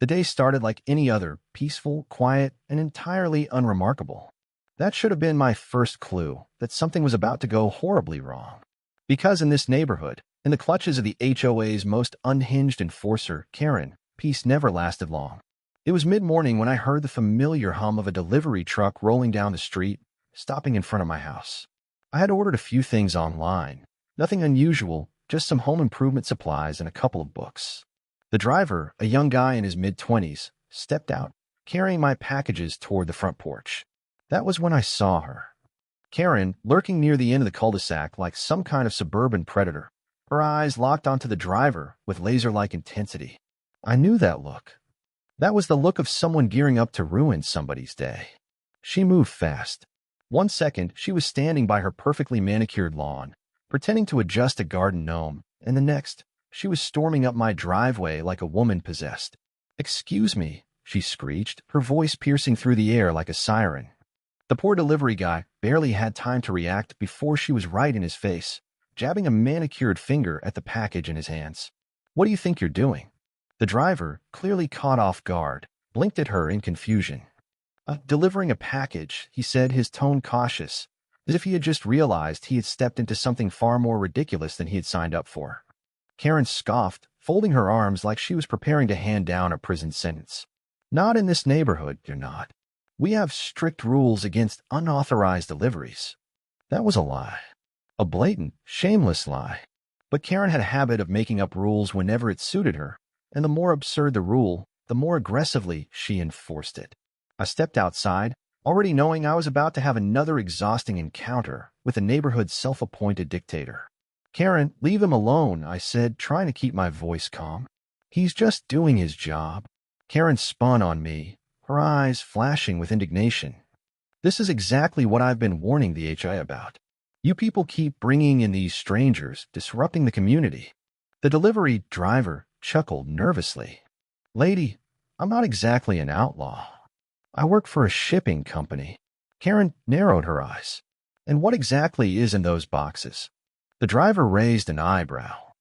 The day started like any other, peaceful, quiet, and entirely unremarkable. That should have been my first clue that something was about to go horribly wrong. Because in this neighborhood, in the clutches of the HOA's most unhinged enforcer, Karen, peace never lasted long. It was mid-morning when I heard the familiar hum of a delivery truck rolling down the street, stopping in front of my house. I had ordered a few things online. Nothing unusual, just some home improvement supplies and a couple of books. The driver, a young guy in his mid-20s, stepped out, carrying my packages toward the front porch. That was when I saw her. Karen, lurking near the end of the cul-de-sac like some kind of suburban predator, her eyes locked onto the driver with laser-like intensity. I knew that look. That was the look of someone gearing up to ruin somebody's day. She moved fast. 1 second, she was standing by her perfectly manicured lawn, pretending to adjust a garden gnome, and the next, she was storming up my driveway like a woman possessed. "Excuse me," she screeched, her voice piercing through the air like a siren. The poor delivery guy barely had time to react before she was right in his face, jabbing a manicured finger at the package in his hands. "What do you think you're doing?" The driver, clearly caught off guard, blinked at her in confusion. Delivering a package," he said, his tone cautious, as if he had just realized he had stepped into something far more ridiculous than he had signed up for. Karen scoffed, folding her arms like she was preparing to hand down a prison sentence. "Not in this neighborhood, you're not. We have strict rules against unauthorized deliveries." That was a lie. A blatant, shameless lie. But Karen had a habit of making up rules whenever it suited her, and the more absurd the rule, the more aggressively she enforced it. I stepped outside, already knowing I was about to have another exhausting encounter with the neighborhood's self-appointed dictator. "Karen, leave him alone," I said, trying to keep my voice calm. "He's just doing his job." Karen spun on me, her eyes flashing with indignation. "This is exactly what I've been warning the HI about. You people keep bringing in these strangers, disrupting the community." The delivery driver chuckled nervously. "Lady, I'm not exactly an outlaw. I work for a shipping company." Karen narrowed her eyes. "And what exactly is in those boxes?" The driver raised an eyebrow.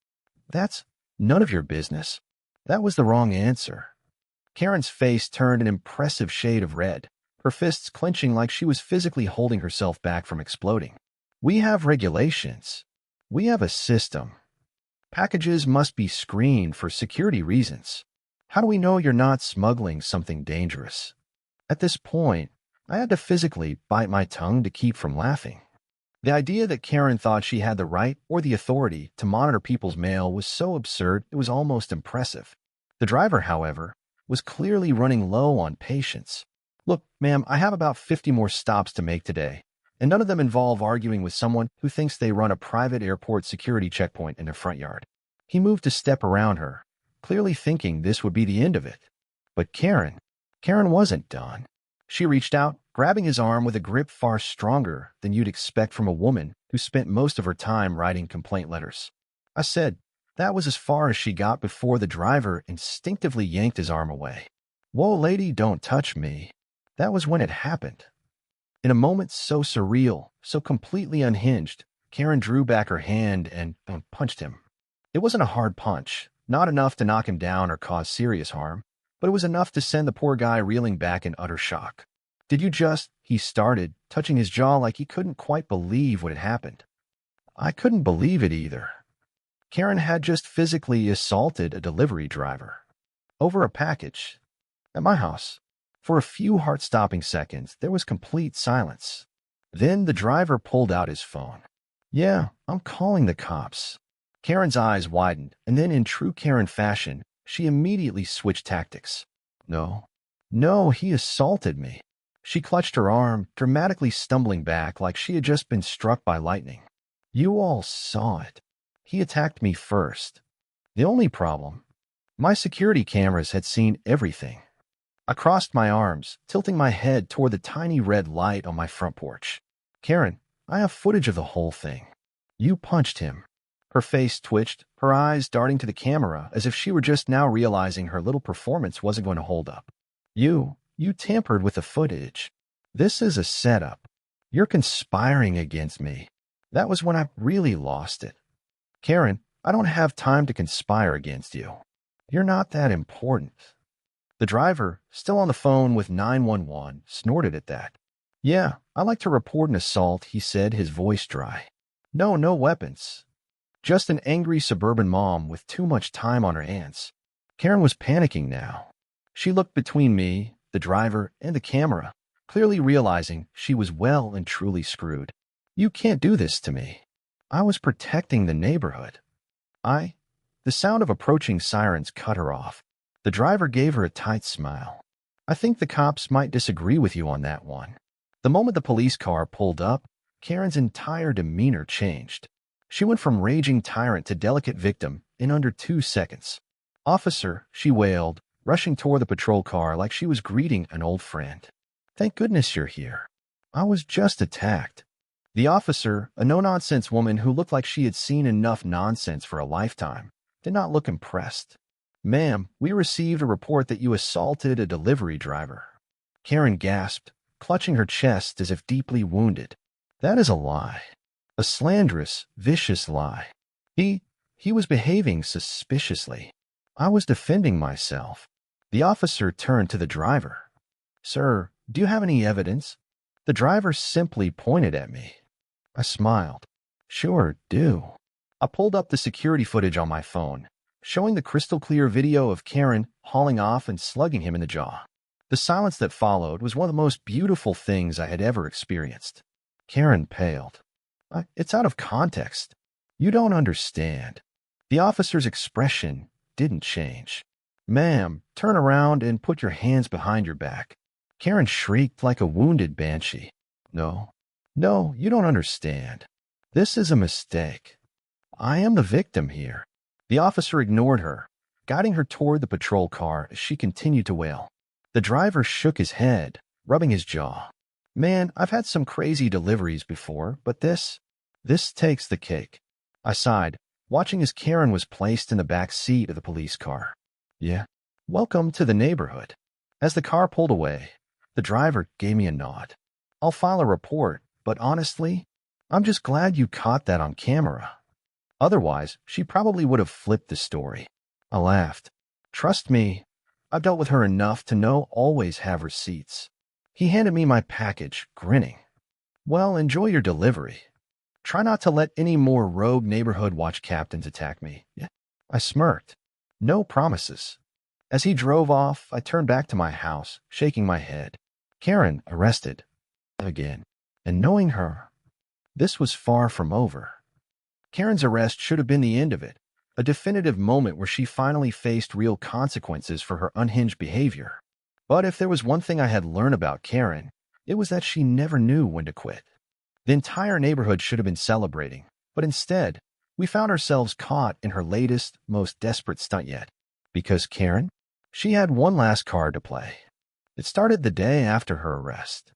"That's none of your business." That was the wrong answer. Karen's face turned an impressive shade of red, her fists clenching like she was physically holding herself back from exploding. "We have regulations. We have a system. Packages must be screened for security reasons. How do we know you're not smuggling something dangerous?" At this point, I had to physically bite my tongue to keep from laughing. The idea that Karen thought she had the right or the authority to monitor people's mail was so absurd it was almost impressive. The driver, however, was clearly running low on patience. "Look, ma'am, I have about 50 more stops to make today, and none of them involve arguing with someone who thinks they run a private airport security checkpoint in their front yard." He moved a step around her, clearly thinking this would be the end of it. But Karen wasn't done. She reached out, grabbing his arm with a grip far stronger than you'd expect from a woman who spent most of her time writing complaint letters. I said, that was as far as she got before the driver instinctively yanked his arm away. "Whoa, lady, don't touch me." That was when it happened. In a moment so surreal, so completely unhinged, Karen drew back her hand and punched him. It wasn't a hard punch, not enough to knock him down or cause serious harm, but it was enough to send the poor guy reeling back in utter shock. "Did you just—" he started, touching his jaw like he couldn't quite believe what had happened. I couldn't believe it either. Karen had just physically assaulted a delivery driver. Over a package. At my house. For a few heart-stopping seconds, there was complete silence. Then the driver pulled out his phone. "Yeah, I'm calling the cops." Karen's eyes widened, and then in true Karen fashion, she immediately switched tactics. No, he assaulted me." She clutched her arm, dramatically stumbling back like she had just been struck by lightning. "You all saw it. He attacked me first. The only problem, my security cameras had seen everything." I crossed my arms, tilting my head toward the tiny red light on my front porch. "Karen, I have footage of the whole thing. You punched him." Her face twitched, her eyes darting to the camera as if she were just now realizing her little performance wasn't going to hold up. You tampered with the footage. This is a setup. You're conspiring against me." That was when I really lost it. "Karen, I don't have time to conspire against you. You're not that important." The driver, still on the phone with 911, snorted at that. Yeah, I'd like to report an assault, he said, his voice dry. No weapons. Just an angry suburban mom with too much time on her hands. Karen was panicking now. She looked between me, the driver, and the camera, clearly realizing she was well and truly screwed. You can't do this to me. I was protecting the neighborhood. The sound of approaching sirens cut her off. The driver gave her a tight smile. I think the cops might disagree with you on that one. The moment the police car pulled up, Karen's entire demeanor changed. She went from raging tyrant to delicate victim in under 2 seconds. Officer, she wailed, rushing toward the patrol car like she was greeting an old friend. Thank goodness you're here. I was just attacked. The officer, a no-nonsense woman who looked like she had seen enough nonsense for a lifetime, did not look impressed. Ma'am, we received a report that you assaulted a delivery driver. Karen gasped, clutching her chest as if deeply wounded. That is a lie. A slanderous, vicious lie. He was behaving suspiciously. I was defending myself. The officer turned to the driver. Sir, do you have any evidence? The driver simply pointed at me. I smiled. Sure, do. I pulled up the security footage on my phone, showing the crystal-clear video of Karen hauling off and slugging him in the jaw. The silence that followed was one of the most beautiful things I had ever experienced. Karen paled. It's out of context. You don't understand. The officer's expression didn't change. Ma'am, turn around and put your hands behind your back. Karen shrieked like a wounded banshee. No, you don't understand. This is a mistake. I am the victim here. The officer ignored her, guiding her toward the patrol car as she continued to wail. The driver shook his head, rubbing his jaw. Man, I've had some crazy deliveries before, but this takes the cake. I sighed, watching as Karen was placed in the back seat of the police car. Yeah, welcome to the neighborhood. As the car pulled away, the driver gave me a nod. I'll file a report, but honestly, I'm just glad you caught that on camera. Otherwise, she probably would have flipped the story. I laughed. Trust me, I've dealt with her enough to know always have receipts. He handed me my package, grinning. Well, enjoy your delivery. Try not to let any more rogue neighborhood watch captains attack me. Yeah. I smirked. No promises. As he drove off, I turned back to my house, shaking my head. Karen arrested. Again. And knowing her, this was far from over. Karen's arrest should have been the end of it, a definitive moment where she finally faced real consequences for her unhinged behavior. But if there was one thing I had learned about Karen, it was that she never knew when to quit. The entire neighborhood should have been celebrating, but instead, we found ourselves caught in her latest, most desperate stunt yet. Because Karen? She had one last card to play. It started the day after her arrest.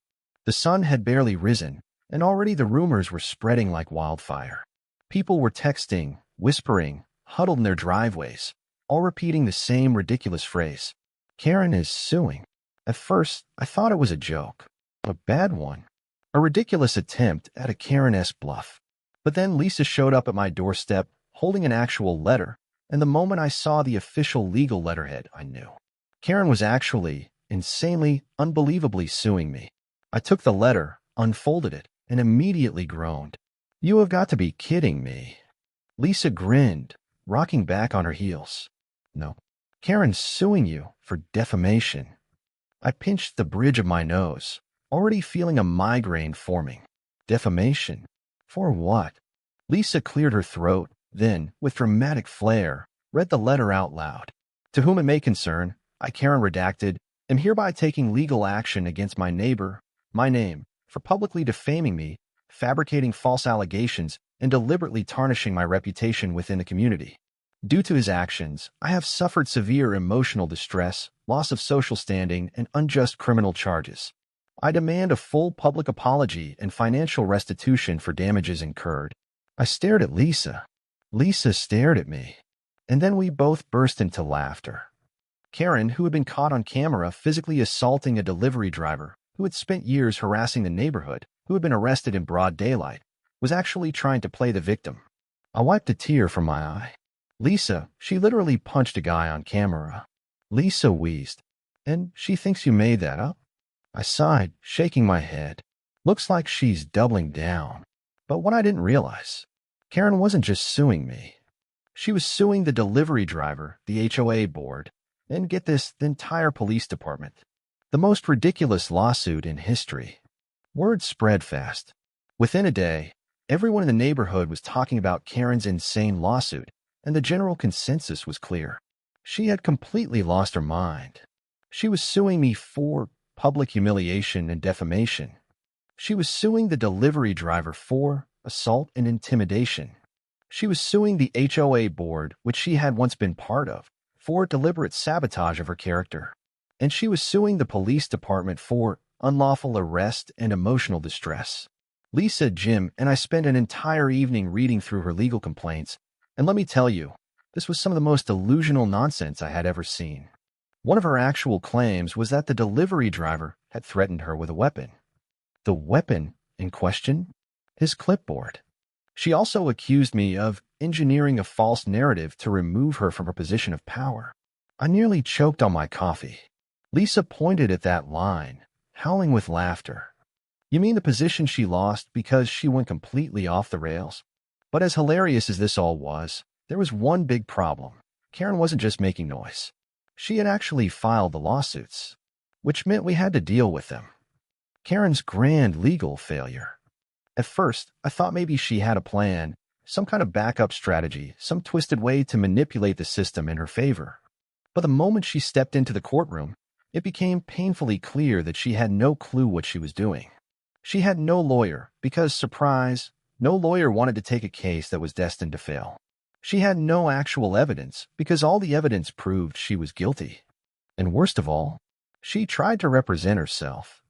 The sun had barely risen, and already the rumors were spreading like wildfire. People were texting, whispering, huddled in their driveways, all repeating the same ridiculous phrase. Karen is suing. At first, I thought it was a joke. A bad one. A ridiculous attempt at a Karen-esque bluff. But then Lisa showed up at my doorstep, holding an actual letter, and the moment I saw the official legal letterhead, I knew. Karen was actually, insanely, unbelievably suing me. I took the letter, unfolded it, and immediately groaned. You have got to be kidding me. Lisa grinned, rocking back on her heels. No. Karen's suing you for defamation. I pinched the bridge of my nose, already feeling a migraine forming. Defamation? For what? Lisa cleared her throat, then, with dramatic flair, read the letter out loud. To whom it may concern, I, Karen redacted, am hereby taking legal action against my neighbor, my name, for publicly defaming me, fabricating false allegations, and deliberately tarnishing my reputation within the community. Due to his actions, I have suffered severe emotional distress, loss of social standing, and unjust criminal charges. I demand a full public apology and financial restitution for damages incurred. I stared at Lisa. Lisa stared at me. And then we both burst into laughter. Karen, who had been caught on camera physically assaulting a delivery driver, who had spent years harassing the neighborhood, who had been arrested in broad daylight, was actually trying to play the victim. I wiped a tear from my eye. Lisa, she literally punched a guy on camera. Lisa wheezed. And she thinks you made that up? I sighed, shaking my head. Looks like she's doubling down. But what I didn't realize, Karen wasn't just suing me. She was suing the delivery driver, the HOA board, and get this, the entire police department. The most ridiculous lawsuit in history. Word spread fast. Within a day, everyone in the neighborhood was talking about Karen's insane lawsuit, and the general consensus was clear. She had completely lost her mind. She was suing me for public humiliation and defamation. She was suing the delivery driver for assault and intimidation. She was suing the HOA board, which she had once been part of, for deliberate sabotage of her character. And she was suing the police department for unlawful arrest and emotional distress. Lisa, Jim, and I spent an entire evening reading through her legal complaints, and let me tell you, this was some of the most delusional nonsense I had ever seen. One of her actual claims was that the delivery driver had threatened her with a weapon. The weapon in question? His clipboard. She also accused me of engineering a false narrative to remove her from her position of power. I nearly choked on my coffee. Lisa pointed at that line, howling with laughter. You mean the position she lost because she went completely off the rails? But as hilarious as this all was, there was one big problem. Karen wasn't just making noise. She had actually filed the lawsuits, which meant we had to deal with them. Karen's grand legal failure. At first, I thought maybe she had a plan, some kind of backup strategy, some twisted way to manipulate the system in her favor. But the moment she stepped into the courtroom, it became painfully clear that she had no clue what she was doing. She had no lawyer because, surprise, no lawyer wanted to take a case that was destined to fail. She had no actual evidence because all the evidence proved she was guilty. And worst of all, she tried to represent herself.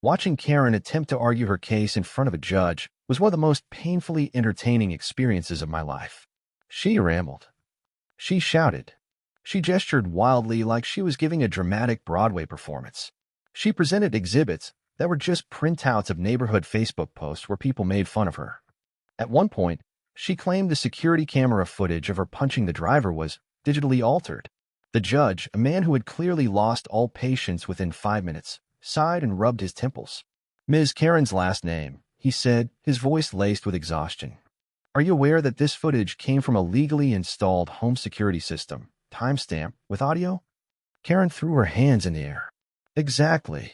Watching Karen attempt to argue her case in front of a judge was one of the most painfully entertaining experiences of my life. She rambled. She shouted. She gestured wildly like she was giving a dramatic Broadway performance. She presented exhibits that were just printouts of neighborhood Facebook posts where people made fun of her. At one point, she claimed the security camera footage of her punching the driver was digitally altered. The judge, a man who had clearly lost all patience within 5 minutes, sighed and rubbed his temples. Ms. Karen's last name, he said, his voice laced with exhaustion. Are you aware that this footage came from a legally installed home security system, timestamp, with audio? Karen threw her hands in the air. Exactly.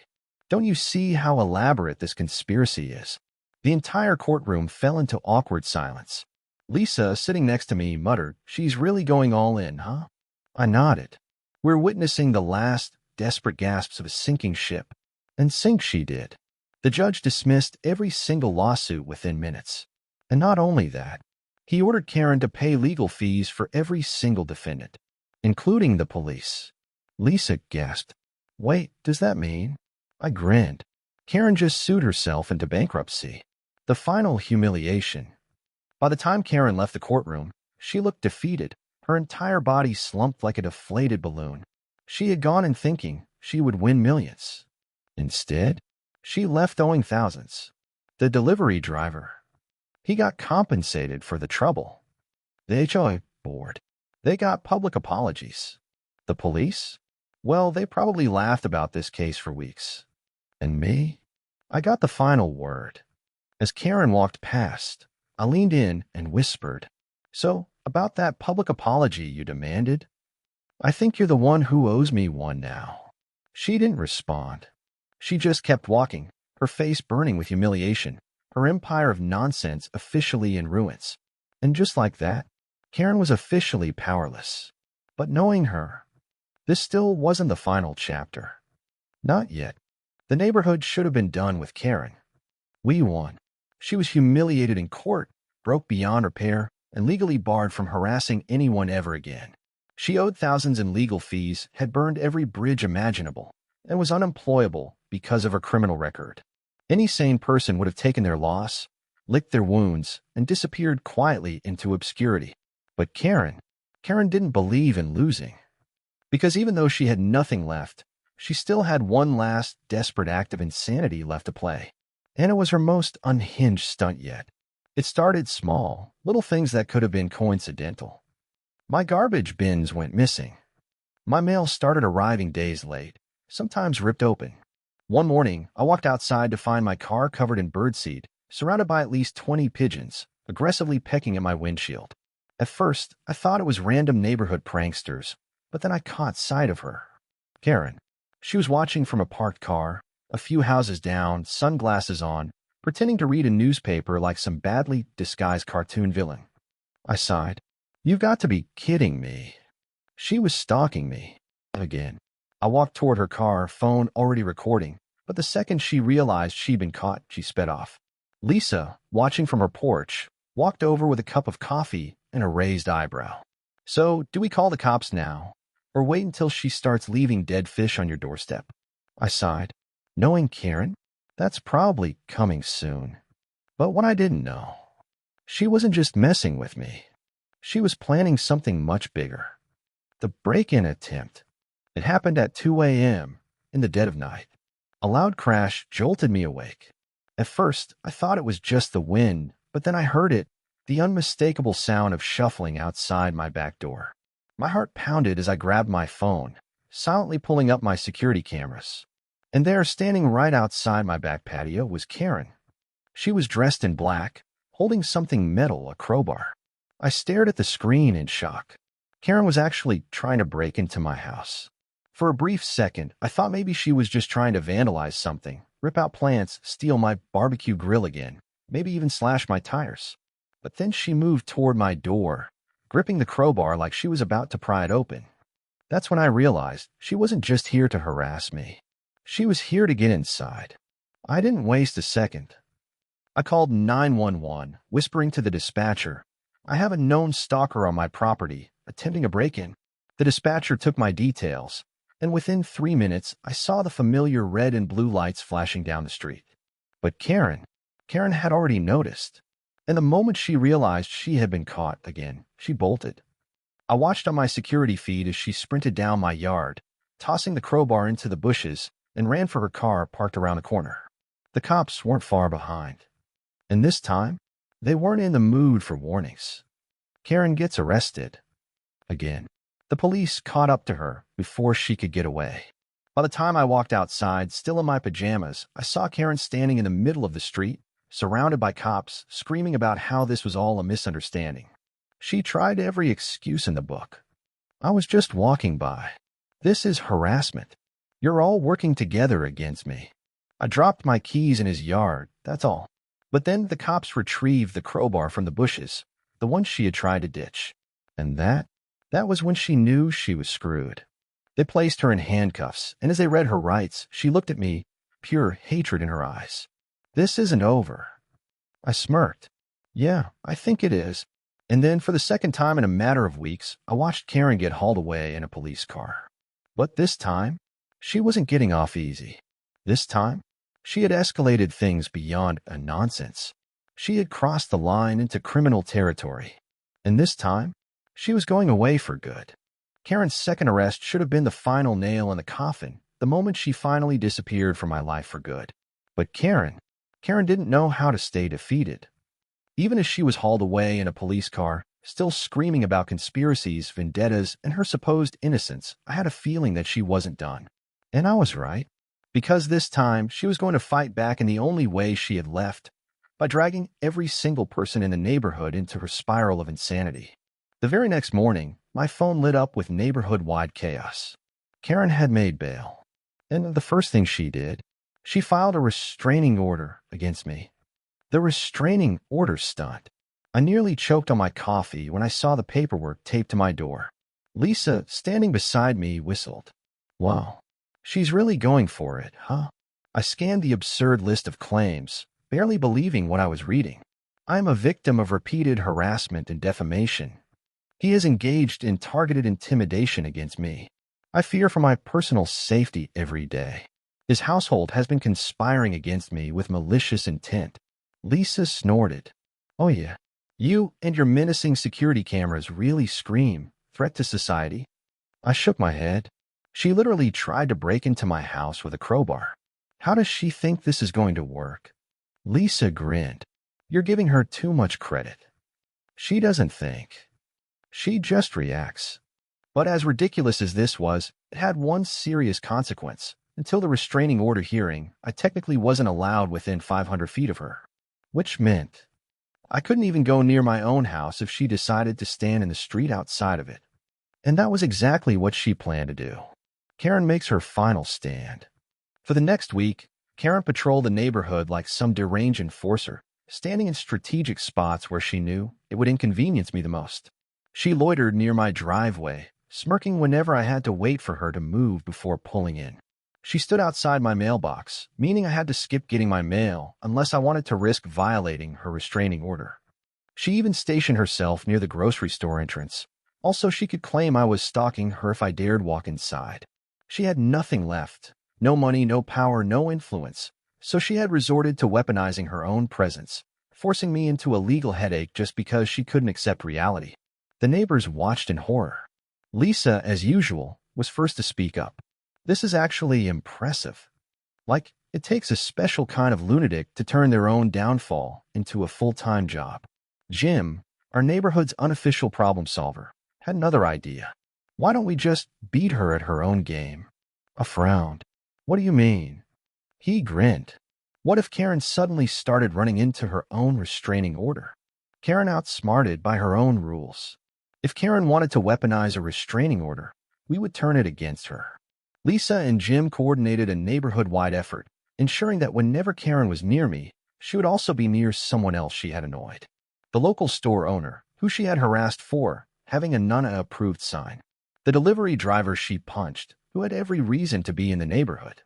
Don't you see how elaborate this conspiracy is? The entire courtroom fell into awkward silence. Lisa, sitting next to me, muttered, She's really going all in, huh? I nodded. We're witnessing the last, desperate gasps of a sinking ship. And sink she did. The judge dismissed every single lawsuit within minutes. And not only that, he ordered Karen to pay legal fees for every single defendant, including the police. Lisa gasped. Wait, does that mean? I grinned. Karen just sued herself into bankruptcy. The final humiliation. By the time Karen left the courtroom, she looked defeated. Her entire body slumped like a deflated balloon. She had gone in thinking she would win millions. Instead, she left owing thousands. The delivery driver. He got compensated for the trouble. The HOA board. They got public apologies. The police? Well, they probably laughed about this case for weeks. And me? I got the final word. As Karen walked past, I leaned in and whispered, So, about that public apology you demanded? I think you're the one who owes me one now. She didn't respond. She just kept walking, her face burning with humiliation, her empire of nonsense officially in ruins. And just like that, Karen was officially powerless. But knowing her, this still wasn't the final chapter. Not yet. The neighborhood should have been done with Karen. We won. She was humiliated in court, broke beyond repair, and legally barred from harassing anyone ever again. She owed thousands in legal fees, had burned every bridge imaginable, and was unemployable because of her criminal record. Any sane person would have taken their loss, licked their wounds, and disappeared quietly into obscurity. But Karen didn't believe in losing. Because even though she had nothing left, she still had one last desperate act of insanity left to play. And it was her most unhinged stunt yet. It started small, little things that could have been coincidental. My garbage bins went missing. My mail started arriving days late. sometimes ripped open. One morning, I walked outside to find my car covered in birdseed, surrounded by at least 20 pigeons, aggressively pecking at my windshield. At first, I thought it was random neighborhood pranksters, but then I caught sight of her. Karen. She was watching from a parked car, a few houses down, sunglasses on, pretending to read a newspaper like some badly disguised cartoon villain. I sighed. You've got to be kidding me. She was stalking me. Again. I walked toward her car, phone already recording, but the second she realized she'd been caught, she sped off. Lisa, watching from her porch, walked over with a cup of coffee and a raised eyebrow. So, do we call the cops now, or wait until she starts leaving dead fish on your doorstep? I sighed. Knowing Karen, that's probably coming soon. But what I didn't know, she wasn't just messing with me. She was planning something much bigger. The break-in attempt. It happened at 2 a.m. in the dead of night. A loud crash jolted me awake. At first, I thought it was just the wind, but then I heard it, the unmistakable sound of shuffling outside my back door. My heart pounded as I grabbed my phone, silently pulling up my security cameras. And there, standing right outside my back patio, was Karen. She was dressed in black, holding something metal, a crowbar. I stared at the screen in shock. Karen was actually trying to break into my house. For a brief second, I thought maybe she was just trying to vandalize something, rip out plants, steal my barbecue grill again, maybe even slash my tires. But then she moved toward my door, gripping the crowbar like she was about to pry it open. That's when I realized she wasn't just here to harass me. She was here to get inside. I didn't waste a second. I called 911, whispering to the dispatcher, I have a known stalker on my property, attempting a break-in. The dispatcher took my details, and within 3 minutes, I saw the familiar red and blue lights flashing down the street. But Karen had already noticed. And the moment she realized she had been caught again, she bolted. I watched on my security feed as she sprinted down my yard, tossing the crowbar into the bushes, and ran for her car parked around the corner. The cops weren't far behind. And this time, they weren't in the mood for warnings. Karen gets arrested. Again. The police caught up to her before she could get away. By the time I walked outside, still in my pajamas, I saw Karen standing in the middle of the street, surrounded by cops, screaming about how this was all a misunderstanding. She tried every excuse in the book. I was just walking by. This is harassment. You're all working together against me. I dropped my keys in his yard, that's all. But then the cops retrieved the crowbar from the bushes, the one she had tried to ditch. And that was when she knew she was screwed. They placed her in handcuffs, and as they read her rights, she looked at me, pure hatred in her eyes. This isn't over. I smirked. Yeah, I think it is. And then, for the second time in a matter of weeks, I watched Karen get hauled away in a police car. But this time, she wasn't getting off easy. This time, she had escalated things beyond a nonsense. She had crossed the line into criminal territory. And this time, she was going away for good. Karen's second arrest should have been the final nail in the coffin, the moment she finally disappeared from my life for good. But Karen didn't know how to stay defeated. Even as she was hauled away in a police car, still screaming about conspiracies, vendettas, and her supposed innocence, I had a feeling that she wasn't done. And I was right. Because this time, she was going to fight back in the only way she had left, by dragging every single person in the neighborhood into her spiral of insanity. The very next morning, my phone lit up with neighborhood-wide chaos. Karen had made bail. And the first thing she did, she filed a restraining order against me. The restraining order stunt. I nearly choked on my coffee when I saw the paperwork taped to my door. Lisa, standing beside me, whistled. Wow, she's really going for it, huh? I scanned the absurd list of claims, barely believing what I was reading. I am a victim of repeated harassment and defamation. He is engaged in targeted intimidation against me. I fear for my personal safety every day. His household has been conspiring against me with malicious intent. Lisa snorted. Oh yeah, you and your menacing security cameras really scream threat to society. I shook my head. She literally tried to break into my house with a crowbar. How does she think this is going to work? Lisa grinned. You're giving her too much credit. She doesn't think. She just reacts. But as ridiculous as this was, it had one serious consequence. until the restraining order hearing, I technically wasn't allowed within 500 feet of her, which meant I couldn't even go near my own house if she decided to stand in the street outside of it. And that was exactly what she planned to do. Karen makes her final stand. For the next week, Karen patrolled the neighborhood like some deranged enforcer, standing in strategic spots where she knew it would inconvenience me the most. She loitered near my driveway, smirking whenever I had to wait for her to move before pulling in. She stood outside my mailbox, meaning I had to skip getting my mail unless I wanted to risk violating her restraining order. She even stationed herself near the grocery store entrance. Also, she could claim I was stalking her if I dared walk inside. She had nothing left. No money, no power, no influence. So she had resorted to weaponizing her own presence, forcing me into a legal headache just because she couldn't accept reality. The neighbors watched in horror. Lisa, as usual, was first to speak up. This is actually impressive. Like, it takes a special kind of lunatic to turn their own downfall into a full-time job. Jim, our neighborhood's unofficial problem solver, had another idea. Why don't we just beat her at her own game? I frowned. What do you mean? He grinned. What if Karen suddenly started running into her own restraining order? Karen outsmarted by her own rules. If Karen wanted to weaponize a restraining order, we would turn it against her. Lisa and Jim coordinated a neighborhood-wide effort, ensuring that whenever Karen was near me, she would also be near someone else she had annoyed. The local store owner, who she had harassed for having a NANA-approved sign. The delivery driver she punched, who had every reason to be in the neighborhood.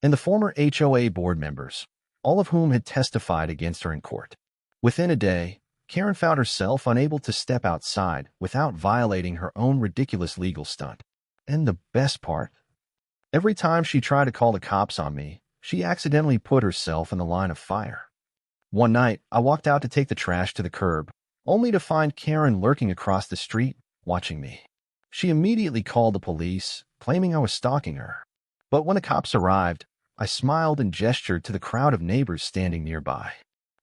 And the former HOA board members, all of whom had testified against her in court. Within a day, Karen found herself unable to step outside without violating her own ridiculous legal stunt. And the best part? Every time she tried to call the cops on me, she accidentally put herself in the line of fire. One night, I walked out to take the trash to the curb, only to find Karen lurking across the street, watching me. She immediately called the police, claiming I was stalking her. But when the cops arrived, I smiled and gestured to the crowd of neighbors standing nearby.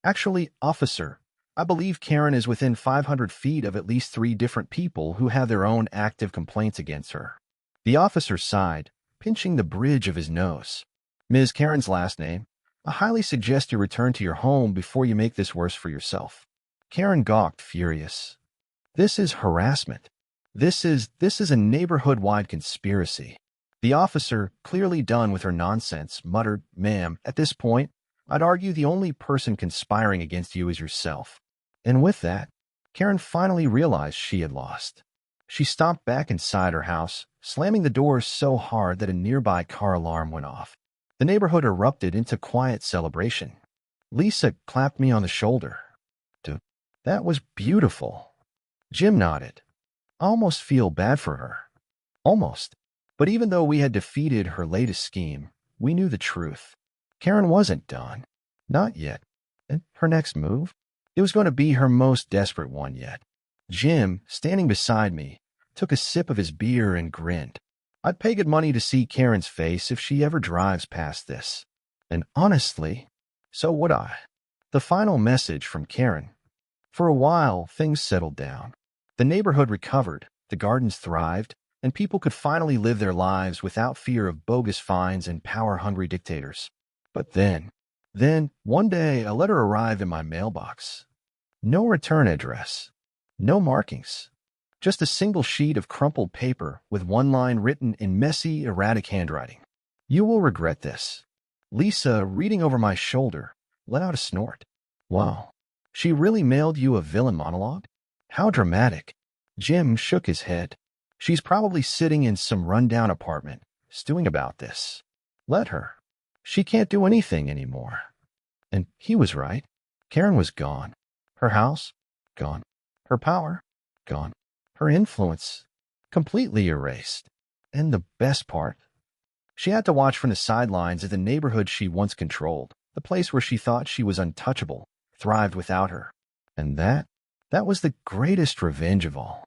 Actually, officer, I believe Karen is within 500 feet of at least 3 different people who have their own active complaints against her. The officer sighed, pinching the bridge of his nose. Ms. Karen's last name, I highly suggest you return to your home before you make this worse for yourself. Karen gawked, furious. This is harassment. This is a neighborhood-wide conspiracy. The officer, clearly done with her nonsense, muttered, "Ma'am, at this point, I'd argue the only person conspiring against you is yourself." And with that, Karen finally realized she had lost. She stomped back inside her house, slamming the door so hard that a nearby car alarm went off. The neighborhood erupted into quiet celebration. Lisa clapped me on the shoulder. "Dude, that was beautiful." Jim nodded. I almost feel bad for her. Almost. But even though we had defeated her latest scheme, we knew the truth. Karen wasn't done. Not yet. And her next move? It was going to be her most desperate one yet. Jim, standing beside me, took a sip of his beer and grinned. I'd pay good money to see Karen's face if she ever drives past this. And honestly, so would I. The final message from Karen. For a while, things settled down. The neighborhood recovered, the gardens thrived, and people could finally live their lives without fear of bogus fines and power-hungry dictators. But then, one day, a letter arrived in my mailbox. No return address. No markings. Just a single sheet of crumpled paper with one line written in messy, erratic handwriting. "You will regret this." Lisa, reading over my shoulder, let out a snort. Wow. She really mailed you a villain monologue? How dramatic. Jim shook his head. She's probably sitting in some rundown apartment, stewing about this. Let her. She can't do anything anymore. And he was right. Karen was gone. Her house? Gone. Her power? Gone. Her influence? Completely erased. And the best part? She had to watch from the sidelines as the neighborhood she once controlled, the place where she thought she was untouchable, thrived without her. And that was the greatest revenge of all.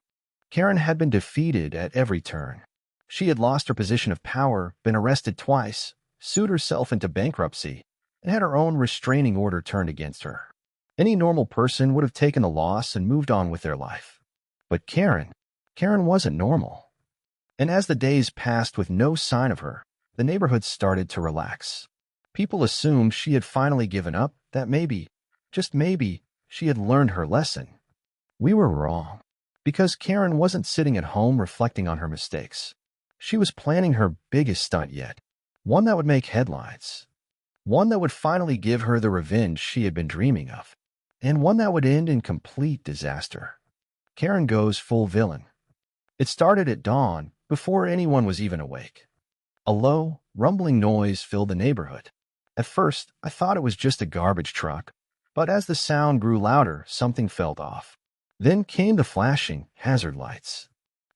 Karen had been defeated at every turn. She had lost her position of power, been arrested twice, sued herself into bankruptcy, and had her own restraining order turned against her. Any normal person would have taken the loss and moved on with their life. But Karen wasn't normal. And as the days passed with no sign of her, the neighborhood started to relax. People assumed she had finally given up, that maybe, just maybe, she had learned her lesson. We were wrong, because Karen wasn't sitting at home reflecting on her mistakes. She was planning her biggest stunt yet, one that would make headlines, one that would finally give her the revenge she had been dreaming of, and one that would end in complete disaster. Karen goes full villain. It started at dawn, before anyone was even awake. A low, rumbling noise filled the neighborhood. At first, I thought it was just a garbage truck, but as the sound grew louder, something felt off. Then came the flashing hazard lights,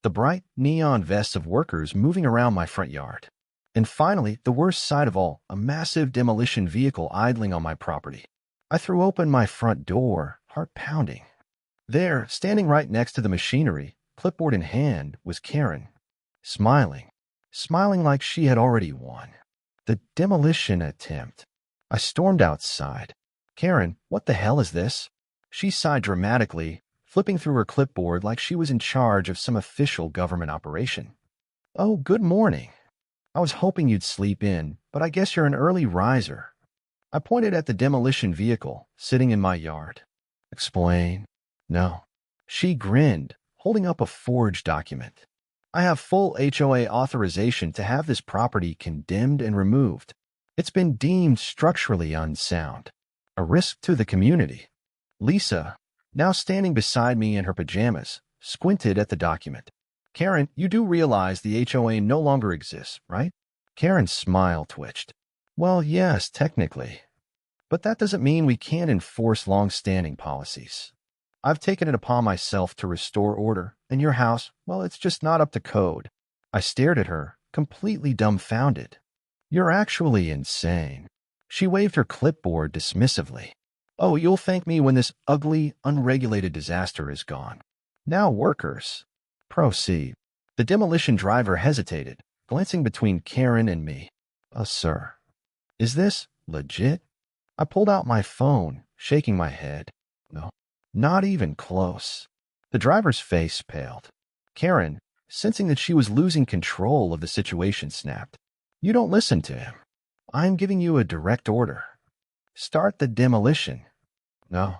the bright neon vests of workers moving around my front yard. And finally, the worst sight of all, a massive demolition vehicle idling on my property. I threw open my front door, heart pounding. There, standing right next to the machinery, clipboard in hand, was Karen, smiling like she had already won. The demolition attempt. I stormed outside. Karen, what the hell is this? She sighed dramatically, flipping through her clipboard like she was in charge of some official government operation. Oh, good morning. I was hoping you'd sleep in, but I guess you're an early riser. I pointed at the demolition vehicle, sitting in my yard. Explain? No. She grinned, holding up a forged document. I have full HOA authorization to have this property condemned and removed. It's been deemed structurally unsound, a risk to the community. Lisa, now standing beside me in her pajamas, squinted at the document. Karen, you do realize the HOA no longer exists, right? Karen's smile twitched. Well, yes, technically. But that doesn't mean we can't enforce long-standing policies. I've taken it upon myself to restore order, and your house, well, it's just not up to code. I stared at her, completely dumbfounded. You're actually insane. She waved her clipboard dismissively. Oh, you'll thank me when this ugly, unregulated disaster is gone. Now, workers. Proceed. The demolition driver hesitated, glancing between Karen and me. Sir. Is this legit? I pulled out my phone, shaking my head. No. Not even close. The driver's face paled. Karen, sensing that she was losing control of the situation, snapped. You don't listen to him. I'm giving you a direct order. Start the demolition. No.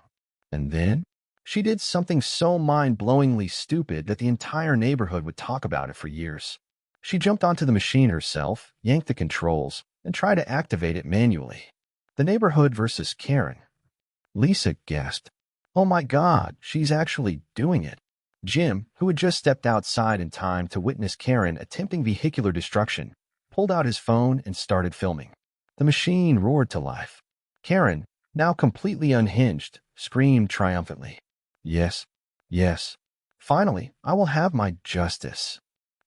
And then? She did something so mind-blowingly stupid that the entire neighborhood would talk about it for years. She jumped onto the machine herself, yanked the controls, and tried to activate it manually. The neighborhood versus Karen. Lisa gasped. Oh my God, she's actually doing it. Jim, who had just stepped outside in time to witness Karen attempting vehicular destruction, pulled out his phone and started filming. The machine roared to life. Karen, now completely unhinged, screamed triumphantly. Yes, yes. Finally, I will have my justice.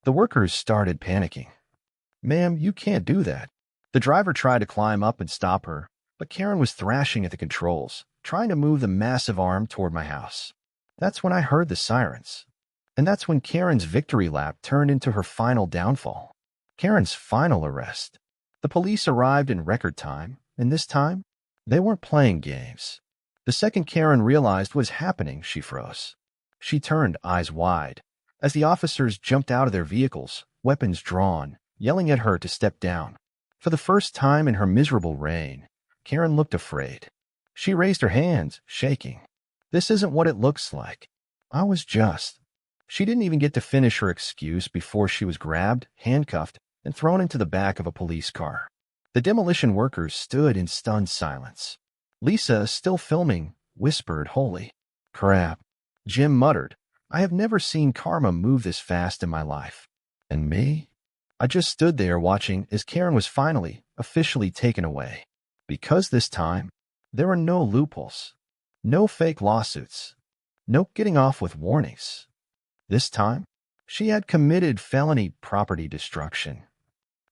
The workers started panicking. Ma'am, you can't do that. The driver tried to climb up and stop her, but Karen was thrashing at the controls, trying to move the massive arm toward my house. That's when I heard the sirens. And that's when Karen's victory lap turned into her final downfall. Karen's final arrest. The police arrived in record time, and this time, they weren't playing games. The second Karen realized what was happening, she froze. She turned, eyes wide, as the officers jumped out of their vehicles, weapons drawn, yelling at her to step down. For the first time in her miserable reign, Karen looked afraid. She raised her hands, shaking. This isn't what it looks like. I was just. She didn't even get to finish her excuse before she was grabbed, handcuffed, and thrown into the back of a police car. The demolition workers stood in stunned silence. Lisa, still filming, whispered, "Holy crap." Jim muttered, "I have never seen karma move this fast in my life." And me? I just stood there watching as Karen was finally, officially taken away. Because this time, there were no loopholes, no fake lawsuits, no getting off with warnings. This time, she had committed felony property destruction.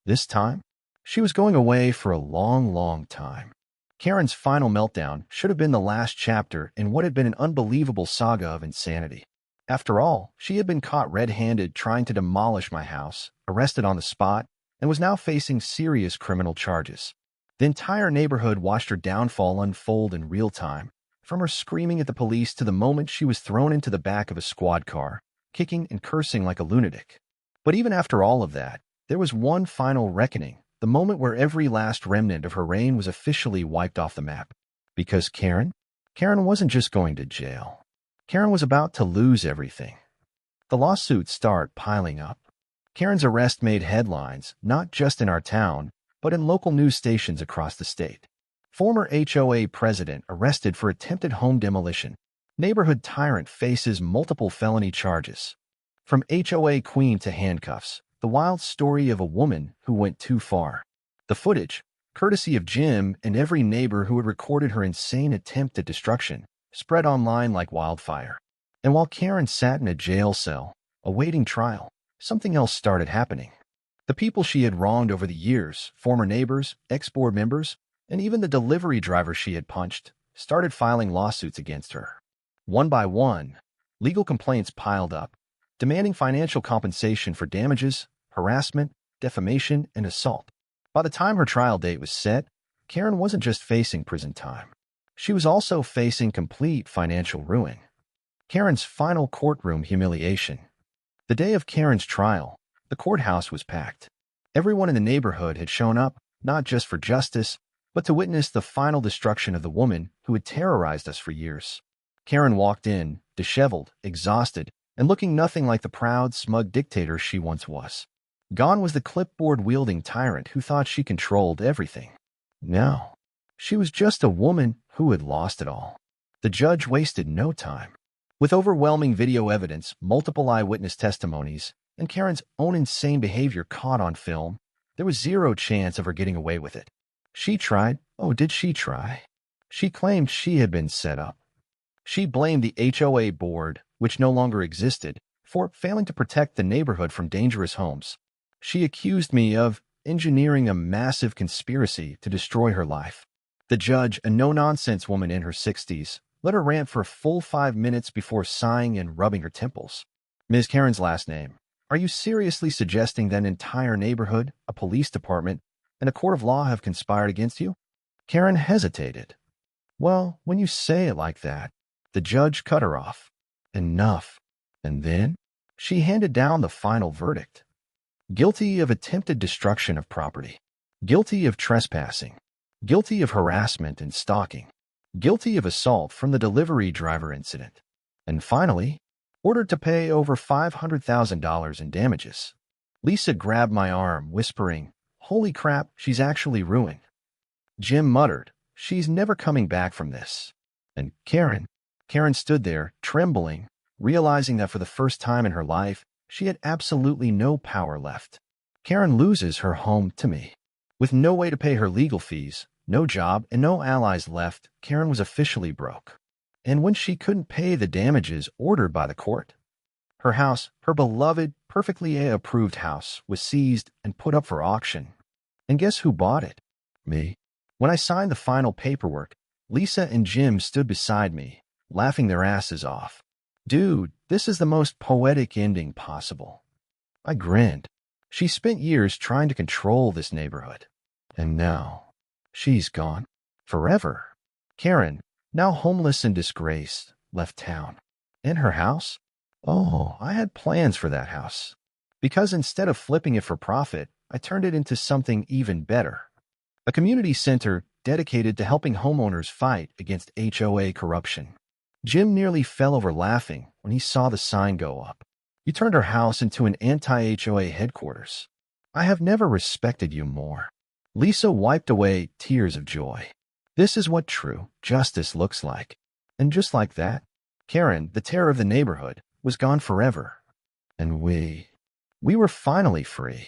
This time, she was going away for a long, long time. Karen's final meltdown should have been the last chapter in what had been an unbelievable saga of insanity. After all, she had been caught red-handed trying to demolish my house, arrested on the spot, and was now facing serious criminal charges. The entire neighborhood watched her downfall unfold in real time, from her screaming at the police to the moment she was thrown into the back of a squad car, kicking and cursing like a lunatic. But even after all of that, there was one final reckoning The moment where every last remnant of her reign was officially wiped off the map. Because Karen wasn't just going to jail. Karen was about to lose everything. The lawsuits start piling up. Karen's arrest made headlines, not just in our town, but in local news stations across the state. Former HOA president arrested for attempted home demolition. Neighborhood tyrant faces multiple felony charges. From HOA queen to handcuffs, the wild story of a woman who went too far. The footage, courtesy of Jim and every neighbor who had recorded her insane attempt at destruction, spread online like wildfire. And while Karen sat in a jail cell, awaiting trial, something else started happening. The people she had wronged over the years, former neighbors, ex-board members, and even the delivery driver she had punched, started filing lawsuits against her. One by one, legal complaints piled up, demanding financial compensation for damages, harassment, defamation, and assault. By the time her trial date was set, Karen wasn't just facing prison time. She was also facing complete financial ruin. Karen's final courtroom humiliation. The day of Karen's trial, the courthouse was packed. Everyone in the neighborhood had shown up, not just for justice, but to witness the final destruction of the woman who had terrorized us for years. Karen walked in, disheveled, exhausted, and looking nothing like the proud, smug dictator she once was. Gone was the clipboard-wielding tyrant who thought she controlled everything. No, she was just a woman who had lost it all. The judge wasted no time. With overwhelming video evidence, multiple eyewitness testimonies, and Karen's own insane behavior caught on film, there was zero chance of her getting away with it. She tried. Oh, did she try? She claimed she had been set up. She blamed the HOA board, which no longer existed, for failing to protect the neighborhood from dangerous homes. She accused me of engineering a massive conspiracy to destroy her life. The judge, a no-nonsense woman in her 60s, let her rant for a full 5 minutes before sighing and rubbing her temples. Ms. Karen's last name. Are you seriously suggesting that an entire neighborhood, a police department, and a court of law have conspired against you? Karen hesitated. Well, when you say it like that, the judge cut her off. Enough. And then she handed down the final verdict. Guilty of attempted destruction of property. Guilty of trespassing. Guilty of harassment and stalking. Guilty of assault from the delivery driver incident. And finally, ordered to pay over $500,000 in damages. Lisa grabbed my arm, whispering, "Holy crap, she's actually ruined." Jim muttered, "She's never coming back from this." And Karen stood there, trembling, realizing that for the first time in her life, she had absolutely no power left. Karen loses her home to me. With no way to pay her legal fees, no job, and no allies left, Karen was officially broke. And when she couldn't pay the damages ordered by the court, her house, her beloved, perfectly approved house, was seized and put up for auction. And guess who bought it? Me. When I signed the final paperwork, Lisa and Jim stood beside me, laughing their asses off. "Dude, this is the most poetic ending possible." I grinned. She spent years trying to control this neighborhood. And now, she's gone. Forever. Karen, now homeless and disgraced, left town. And her house? Oh, I had plans for that house. Because instead of flipping it for profit, I turned it into something even better. A community center dedicated to helping homeowners fight against HOA corruption. Jim nearly fell over laughing when he saw the sign go up. You turned our house into an anti-HOA headquarters. I have never respected you more. Lisa wiped away tears of joy. This is what true justice looks like. And just like that, Karen, the terror of the neighborhood, was gone forever. And we were finally free.